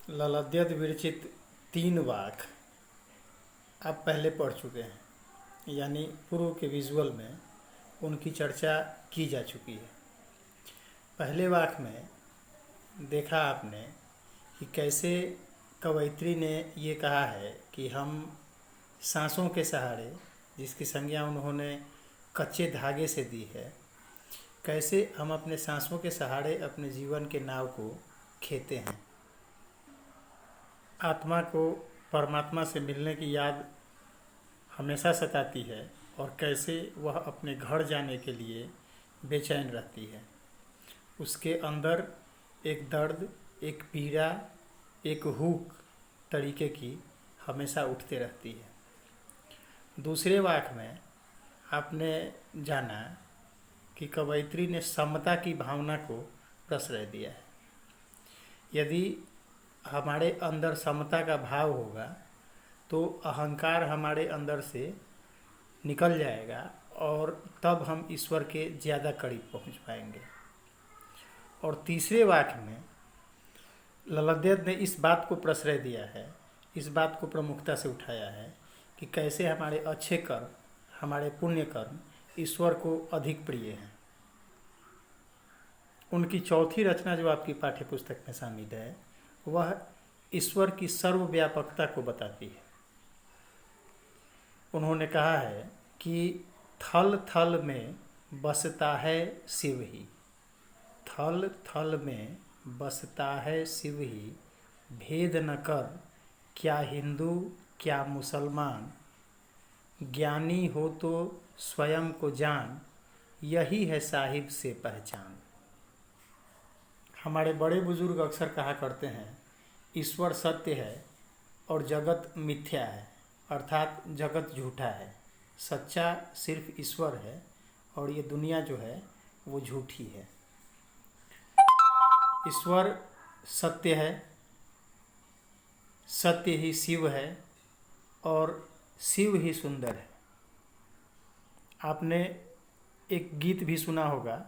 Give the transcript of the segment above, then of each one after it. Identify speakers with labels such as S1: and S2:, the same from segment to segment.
S1: ललद्यद विरचित 3 वाक आप पहले पढ़ चुके हैं, यानी पूर्व के विजुअल में उनकी चर्चा की जा चुकी है। पहले वाक में देखा आपने कि कैसे कवयित्री ने ये कहा है कि हम सांसों के सहारे, जिसकी संज्ञा उन्होंने कच्चे धागे से दी है, कैसे हम अपने सांसों के सहारे अपने जीवन के नाव को खेते हैं। आत्मा को परमात्मा से मिलने की याद हमेशा सताती है और कैसे वह अपने घर जाने के लिए बेचैन रहती है। उसके अंदर एक दर्द, एक पीड़ा, एक हुक तरीके की हमेशा उठते रहती है। दूसरे वाक में आपने जाना कि कवयित्री ने समता की भावना को प्रश्रय दिया है। यदि हमारे अंदर समता का भाव होगा तो अहंकार हमारे अंदर से निकल जाएगा और तब हम ईश्वर के ज़्यादा करीब पहुंच पाएंगे। और तीसरे वाक्य में ललद्यद ने इस बात को प्रश्रय दिया है, इस बात को प्रमुखता से उठाया है कि कैसे हमारे अच्छे कर्म, हमारे पुण्य कर्म ईश्वर को अधिक प्रिय हैं। उनकी चौथी रचना जो आपकी पाठ्य पुस्तक में शामिल है, वह ईश्वर की सर्वव्यापकता को बताती है। उन्होंने कहा है कि थल थल में बसता है शिव ही, थल थल में बसता है शिव ही, भेद न कर क्या हिंदू क्या मुसलमान, ज्ञानी हो तो स्वयं को जान, यही है साहिब से पहचान। हमारे बड़े बुजुर्ग अक्सर कहा करते हैं, ईश्वर सत्य है और जगत मिथ्या है, अर्थात जगत झूठा है, सच्चा सिर्फ ईश्वर है और ये दुनिया जो है वो झूठी है। ईश्वर सत्य है, सत्य ही शिव है और शिव ही सुंदर है। आपने एक गीत भी सुना होगा,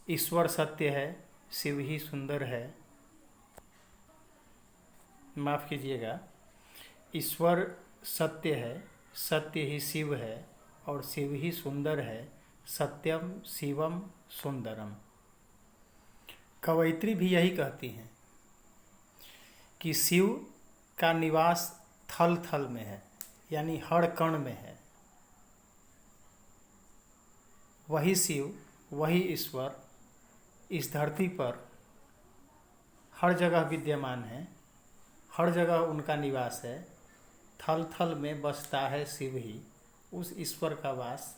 S1: ईश्वर सत्य है शिव ही सुंदर है, माफ़ कीजिएगा, ईश्वर सत्य है, सत्य ही शिव है और शिव ही सुंदर है, सत्यम शिवम सुंदरम। कवयित्री भी यही कहती हैं कि शिव का निवास थल थल में है, यानी हर कण में है। वही शिव, वही ईश्वर इस धरती पर हर जगह विद्यमान है, हर जगह उनका निवास है। थल थल में बसता है शिव ही, उस ईश्वर का वास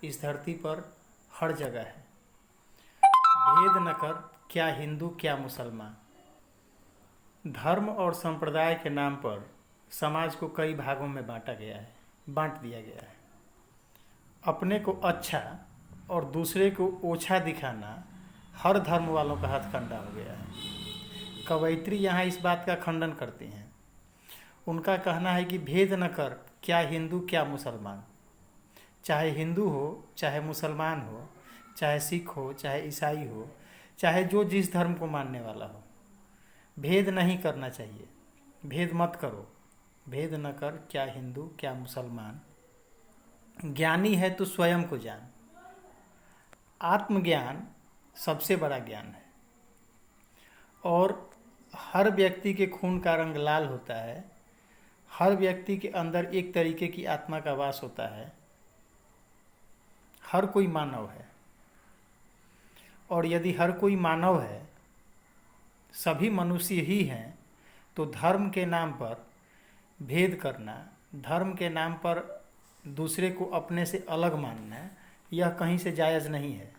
S1: इस धरती पर हर जगह है। भेद न कर क्या हिंदू क्या मुसलमान। धर्म और संप्रदाय के नाम पर समाज को कई भागों में बांट दिया गया है। अपने को अच्छा और दूसरे को ओछा दिखाना हर धर्म वालों का हथकंडा हो गया है। कवयित्री यहाँ इस बात का खंडन करती हैं। उनका कहना है कि भेद न कर क्या हिंदू क्या मुसलमान। चाहे हिंदू हो, चाहे मुसलमान हो, चाहे सिख हो, चाहे ईसाई हो, चाहे जो जिस धर्म को मानने वाला हो, भेद नहीं करना चाहिए। भेद मत करो। भेद न कर क्या हिंदू क्या मुसलमान, ज्ञानी है तो स्वयं को जान। आत्मज्ञान सबसे बड़ा ज्ञान है और हर व्यक्ति के खून का रंग लाल होता है। हर व्यक्ति के अंदर एक तरीके की आत्मा का वास होता है। हर कोई मानव है और यदि हर कोई मानव है, सभी मनुष्य ही हैं, तो धर्म के नाम पर भेद करना, धर्म के नाम पर दूसरे को अपने से अलग मानना, यह कहीं से जायज़ नहीं है।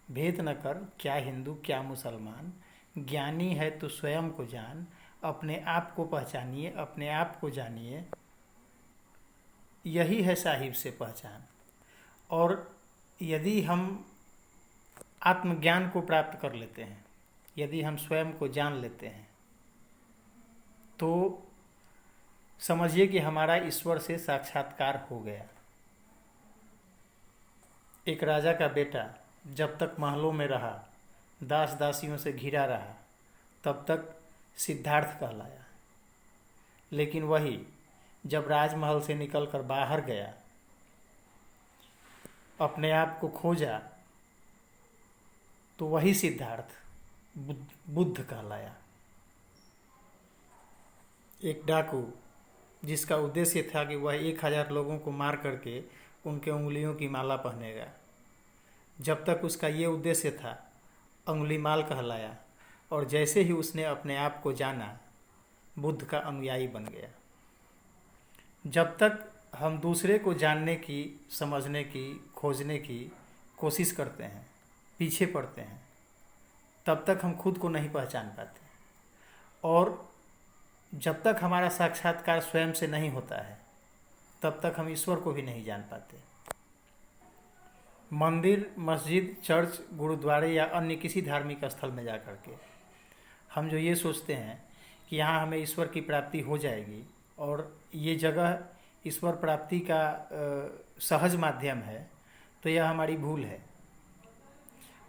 S1: भेद न कर क्या हिंदू क्या मुसलमान, ज्ञानी है तो स्वयं को जान। अपने आप को पहचानिए, अपने आप को जानिए, यही है साहिब से पहचान। और यदि हम आत्मज्ञान को प्राप्त कर लेते हैं, यदि हम स्वयं को जान लेते हैं, तो समझिए कि हमारा ईश्वर से साक्षात्कार हो गया। एक राजा का बेटा जब तक महलों में रहा, दास दासियों से घिरा रहा, तब तक सिद्धार्थ कहलाया। लेकिन वही जब राजमहल से निकलकर बाहर गया, अपने आप को खोजा, तो वही सिद्धार्थ बुद्ध कहलाया। एक डाकू जिसका उद्देश्य था कि वह 1000 लोगों को मार करके उनके उंगलियों की माला पहनेगा, जब तक उसका ये उद्देश्य था अंगुली माल कहलाया। और जैसे ही उसने अपने आप को जाना, बुद्ध का अनुयायी बन गया। जब तक हम दूसरे को जानने की, समझने की, खोजने की कोशिश करते हैं, पीछे पड़ते हैं, तब तक हम खुद को नहीं पहचान पाते। और जब तक हमारा साक्षात्कार स्वयं से नहीं होता है, तब तक हम ईश्वर को भी नहीं जान पाते। मंदिर, मस्जिद, चर्च, गुरुद्वारे या अन्य किसी धार्मिक स्थल में जाकर के हम जो ये सोचते हैं कि यहाँ हमें ईश्वर की प्राप्ति हो जाएगी और ये जगह ईश्वर प्राप्ति का सहज माध्यम है, तो यह हमारी भूल है।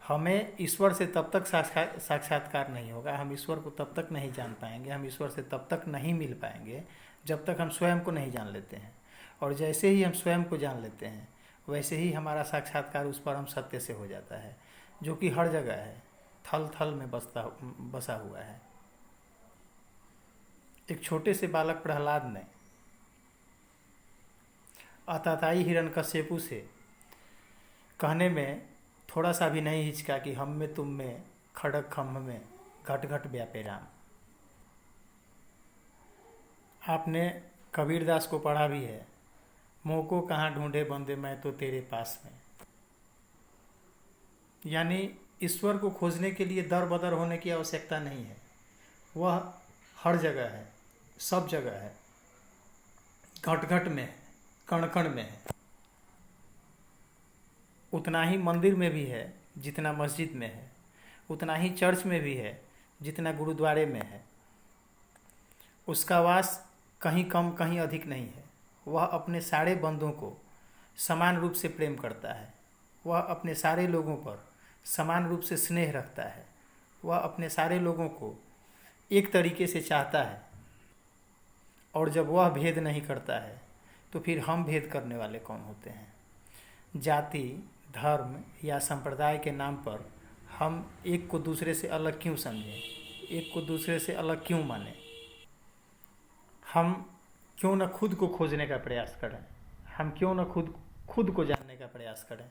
S1: हमें ईश्वर से तब तक साक्षात्कार नहीं होगा, हम ईश्वर को तब तक नहीं जान पाएंगे, हम ईश्वर से तब तक नहीं मिल पाएंगे जब तक हम स्वयं को नहीं जान लेते हैं। और जैसे ही हम स्वयं को जान लेते हैं, वैसे ही हमारा साक्षात्कार उस परम सत्य से हो जाता है, जो कि हर जगह है, थल थल में बसा हुआ है। एक छोटे से बालक प्रहलाद ने आताताई हिरण्यकश्यपु से कहने में थोड़ा सा भी नहीं हिचका कि हम में तुम में खड़ग खम्भ में घट घट व्यापे राम। आपने कबीरदास को पढ़ा भी है, मोह को कहाँ ढूंढे बंदे मैं तो तेरे पास में। यानी ईश्वर को खोजने के लिए दर बदर होने की आवश्यकता नहीं है, वह हर जगह है, सब जगह है, घट घट में है, कण कण में है। उतना ही मंदिर में भी है जितना मस्जिद में है, उतना ही चर्च में भी है जितना गुरुद्वारे में है। उसका वास कहीं कम कहीं अधिक नहीं है। वह अपने सारे बंदों को समान रूप से प्रेम करता है, वह अपने सारे लोगों पर समान रूप से स्नेह रखता है, वह अपने सारे लोगों को एक तरीके से चाहता है। और जब वह भेद नहीं करता है, तो फिर हम भेद करने वाले कौन होते हैं? जाति, धर्म या संप्रदाय के नाम पर हम एक को दूसरे से अलग क्यों समझें, एक को दूसरे से अलग क्यों मानें? हम क्यों न खुद को खोजने का प्रयास करें, हम क्यों न खुद को जानने का प्रयास करें।